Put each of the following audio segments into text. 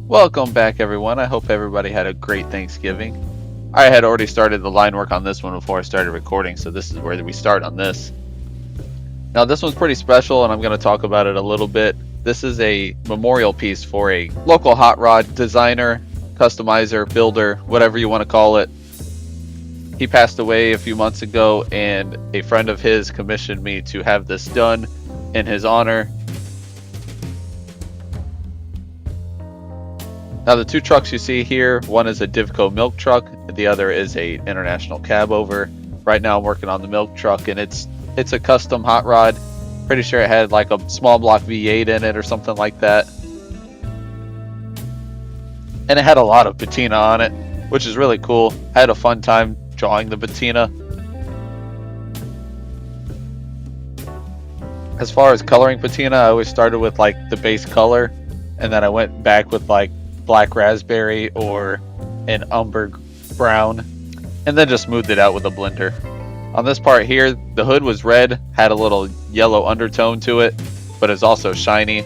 Welcome back, everyone. I hope everybody had a great Thanksgiving. I had already started the line work on this one before I started recording, so this is where we start on this. Now, this one's pretty special, and I'm going to talk about it a little bit. This is a memorial piece for a local hot rod designer, customizer, builder, whatever you want to call it. He passed away a few months ago, and a friend of his commissioned me to have this done in his honor. Now, the two trucks you see here, one is a Divco Milk truck, the other is a International Cab Over. Right now I'm working on the milk truck, and it's a custom hot rod. Pretty sure it had like a small block V8 in it or something like that. And it had a lot of patina on it, which is really cool. I had a fun time drawing the patina. As far as coloring patina, I always started with like the base color, and then I went back with like black raspberry or an umber brown, and then just smoothed it out with a blender. On this part here, the hood was red, had a little yellow undertone to it, but it's also shiny,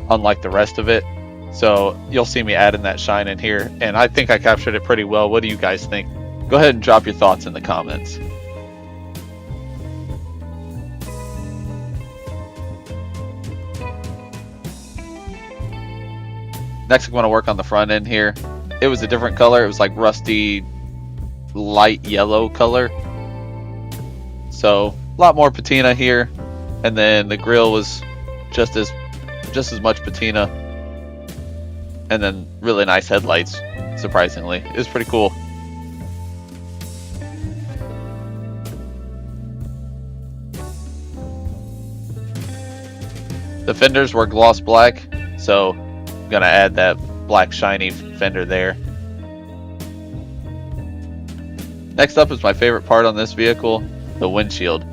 unlike the rest of it. So you'll see me adding that shine in here, and I think I captured it pretty well. What do you guys think? Go ahead and drop your thoughts in the comments. Next, I'm going to work on the front end here. It was a different color. It was like rusty, light yellow color. So a lot more patina here, and then the grill was just as much patina, and then really nice headlights. Surprisingly, it was pretty cool. The fenders were gloss black, so gonna add that black shiny fender there. Next up is my favorite part on this vehicle, the windshield.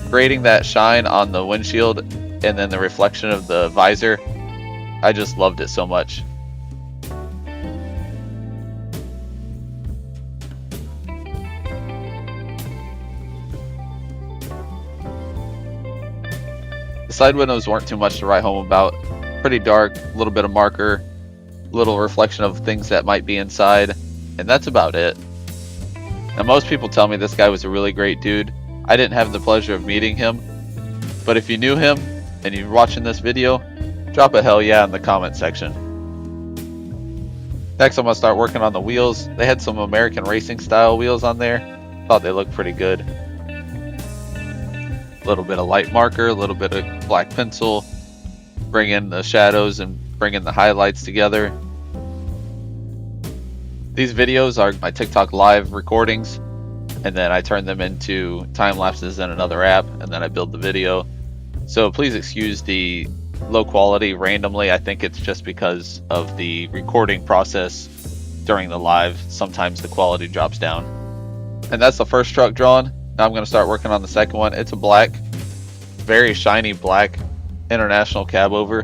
Creating that shine on the windshield and then the reflection of the visor, I just loved it so much. The side windows weren't too much to write home about. Pretty dark, a little bit of marker, little reflection of things that might be inside, and that's about it. Now, most people tell me this guy was a really great dude. I didn't have the pleasure of meeting him, but if you knew him and you're watching this video, drop a hell yeah in the comment section. Next, I'm going to start working on the wheels. They had some American racing style wheels on there. Thought they looked pretty good. A little bit of light marker, a little bit of black pencil, bring in the shadows and bring in the highlights together. These videos are my TikTok live recordings, and then I turn them into time lapses in another app, and then I build the video. So please excuse the low quality randomly. I think it's just because of the recording process during the live. Sometimes the quality drops down. And that's the first truck drawn. Now I'm going to start working on the second one. It's a black, very shiny black International Cab Over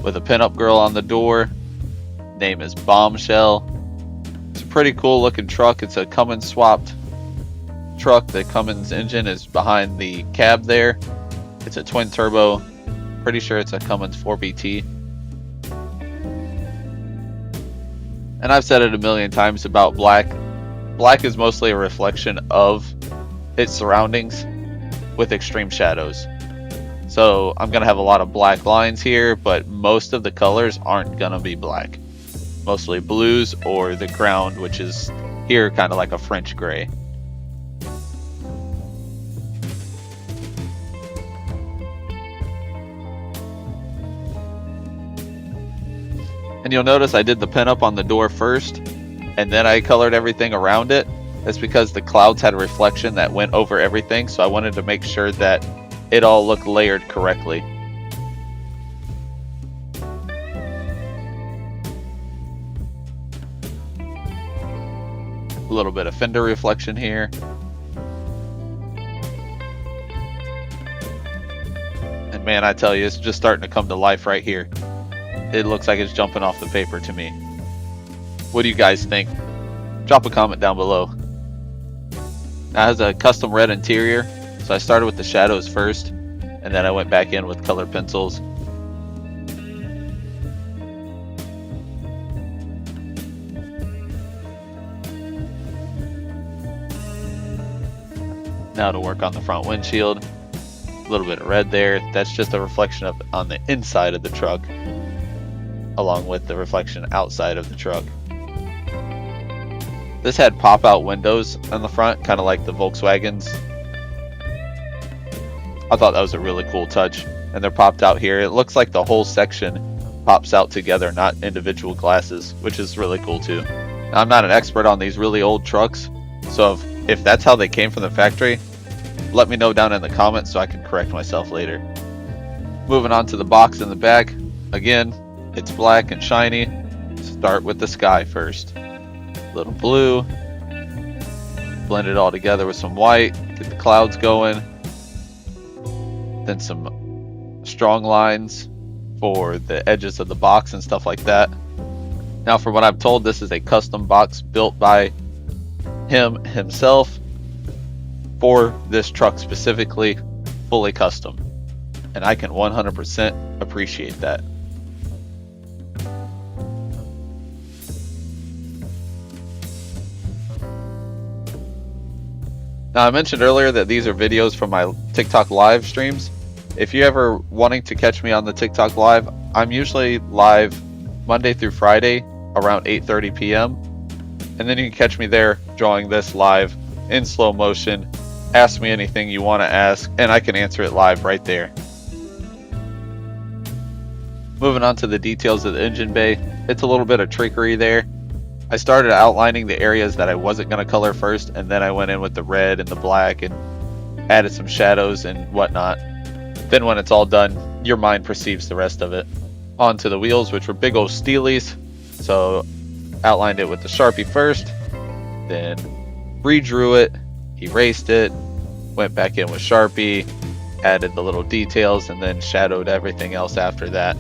with a pinup girl on the door. Name is Bombshell. It's a pretty cool looking truck. It's a Cummins swapped truck. The Cummins engine is behind the cab there. It's a twin turbo. Pretty sure it's a Cummins 4BT. And I've said it a million times about black. Black is mostly a reflection of its surroundings with extreme shadows. So I'm going to have a lot of black lines here, but most of the colors aren't going to be black. Mostly blues or the ground, which is here kind of like a French gray. And you'll notice I did the pinup on the door first, and then I colored everything around it. That's because the clouds had a reflection that went over everything, so I wanted to make sure that it all looked layered correctly. A little bit of fender reflection here. And man, I tell you, it's just starting to come to life right here. It looks like it's jumping off the paper to me. What do you guys think? Drop a comment down below. Now it has a custom red interior, so I started with the shadows first, and then I went back in with colored pencils. Now to work on the front windshield. A little bit of red there. That's just a reflection of on the inside of the truck, along with the reflection outside of the truck. This had pop-out windows on the front, kind of like the Volkswagens. I thought that was a really cool touch, and they're popped out here. It looks like the whole section pops out together, not individual glasses, which is really cool too. Now, I'm not an expert on these really old trucks, so if that's how they came from the factory, let me know down in the comments so I can correct myself later. Moving on to the box in the back. Again, it's black and shiny. Start with the sky first. Little blue. Blend it all together with some white. Get the clouds going. Then some strong lines for the edges of the box and stuff like that. Now, from what I'm told, this is a custom box built by him himself for this truck specifically, fully custom, and I can 100% appreciate that. Now, I mentioned earlier that these are videos from my TikTok live streams. If you're ever wanting to catch me on the TikTok live, I'm usually live Monday through Friday around 8:30 p.m. and then you can catch me there drawing this live in slow motion. Ask me anything you want to ask and I can answer it live right there. Moving on to the details of the engine bay, it's a little bit of trickery there. I started outlining the areas that I wasn't going to color first, and then I went in with the red and the black and added some shadows and whatnot. Then when it's all done, your mind perceives the rest of it. Onto the wheels, which were big old steelies. So outlined it with the Sharpie first, then redrew it, erased it, went back in with Sharpie, added the little details, and then shadowed everything else after that.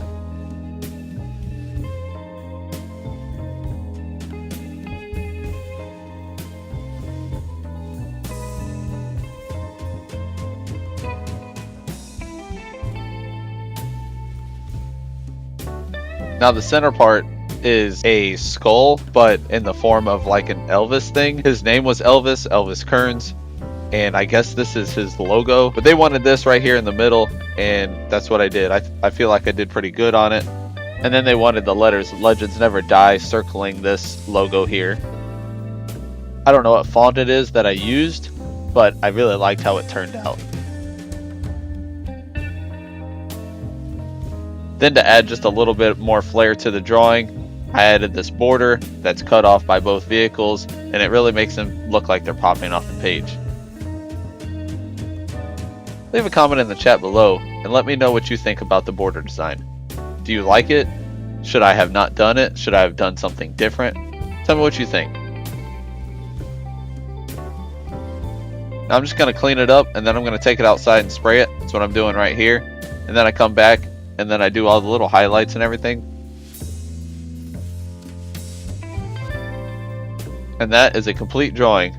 Now the center part is a skull, but in the form of like an Elvis thing. His name was Elvis Kerns, and I guess this is his logo. But they wanted this right here in the middle, and that's what I did. I feel like I did pretty good on it. And then they wanted the letters "Legends Never Die" circling this logo here. I don't know what font it is that I used, but I really liked how it turned out. Then to add just a little bit more flair to the drawing, I added this border that's cut off by both vehicles, and it really makes them look like they're popping off the page. Leave a comment in the chat below and let me know what you think about the border design. Do you like it? Should I have not done it? Should I have done something different? Tell me what you think. Now I'm just going to clean it up, and then I'm going to take it outside and spray it. That's what I'm doing right here. And then I come back and then I do all the little highlights and everything. And that is a complete drawing.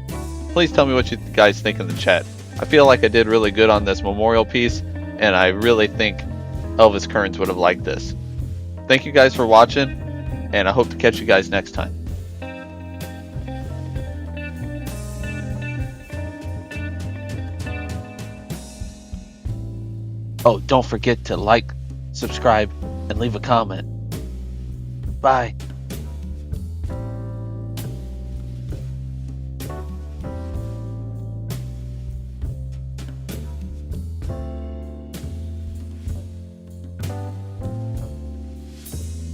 Please tell me what you guys think in the chat. I feel like I did really good on this memorial piece, and I really think Elvis Kerns would have liked this. Thank you guys for watching, and I hope to catch you guys next time. Oh, don't forget to like, subscribe, and leave a comment. Bye.